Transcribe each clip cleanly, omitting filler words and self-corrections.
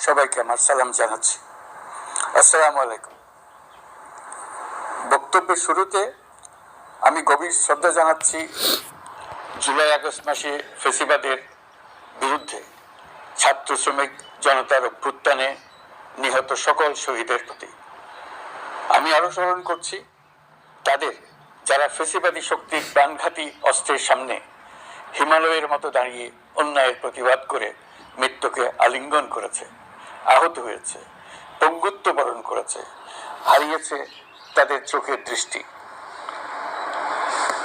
সবাইকে আমার সালাম জানাচ্ছি। আসসালামু আলাইকুম। বক্তব্যের শুরুতে আমি গভীর শ্রদ্ধা জানাচ্ছি জুলাই আগস্ট মাসে ফ্যাসিবাদের বিরুদ্ধে ছাত্র শ্রমিক জনতার অভ্যুত্থানে নিহত সকল শহীদের প্রতি। আমি আরো স্মরণ করছি তাদের যারা ফ্যাসিবাদী শক্তির প্রাণঘাতী অস্ত্রের সামনে হিমালয়ের মতো দাঁড়িয়ে অন্যায়ের প্রতিবাদ করে মৃত্যুকে আলিঙ্গন করেছে, আহত হয়েছে, পঙ্গুত্ব বরণ করেছে, হারিয়েছে তাদের চোখের দৃষ্টি।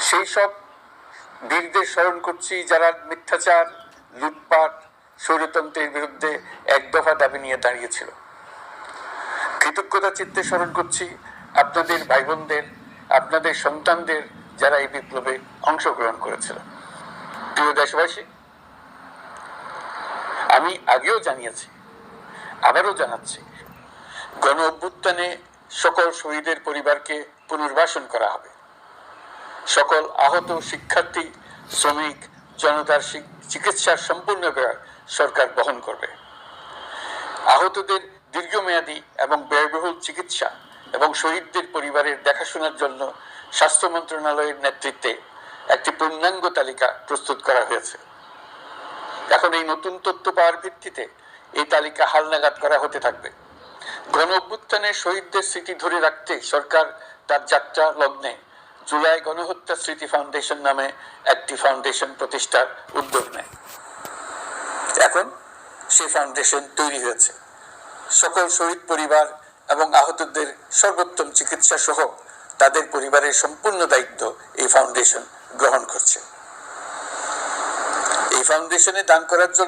সেই সব বীরদের স্মরণ করছি যারা মিথ্যাচার, লুটপাট, স্বৈরতন্ত্রের বিরুদ্ধে এক দফা দাবি নিয়ে দাঁড়িয়েছিল। কৃতজ্ঞতা চিত্তে স্মরণ করছি আপনাদের ভাই বোনদের, আপনাদের সন্তানদের যারা এই বিপ্লবে অংশগ্রহণ করেছিল। প্রিয় দেশবাসী, আমি আগেও জানিয়েছি, আবারও জানাচ্ছি, গণ অভ্যুত্থানে সকল শহীদের পরিবারকে পুনর্বাসন করা হবে। সকল আহত শিক্ষার্থী, শ্রমিক জনতার চিকিৎসার সম্পূর্ণ ব্যয় সরকার বহন করবে। আহতদের দীর্ঘমেয়াদী এবং ব্যয়বহুল চিকিৎসা এবং শহীদদের পরিবারের দেখাশোনার জন্য স্বাস্থ্য মন্ত্রণালয়ের নেতৃত্বে একটি পূর্ণাঙ্গ তালিকা প্রস্তুত করা হয়েছে। এখন এই নতুন তথ্য পাওয়ার ভিত্তিতে এই তালিকা হালনাগাদ করা হতে থাকবে। গণ অভ্যুত্থানের শহীদদের স্মৃতি ধরে রাখতে সরকার তার যাত্রা লগ্নে জুলাই গণহত্যা স্মৃতি ফাউন্ডেশন নামে একটি ফাউন্ডেশন প্রতিষ্ঠার উদ্যোগ নেয়। এখন সেই ফাউন্ডেশন তৈরি হয়েছে। সকল শহীদ পরিবার এবং আহতদের সর্বোত্তম চিকিৎসা সহ তাদের পরিবারের সম্পূর্ণ দায়িত্ব এই ফাউন্ডেশন গ্রহণ করছে। এই ফাউন্ডেশনে দান করার জন্য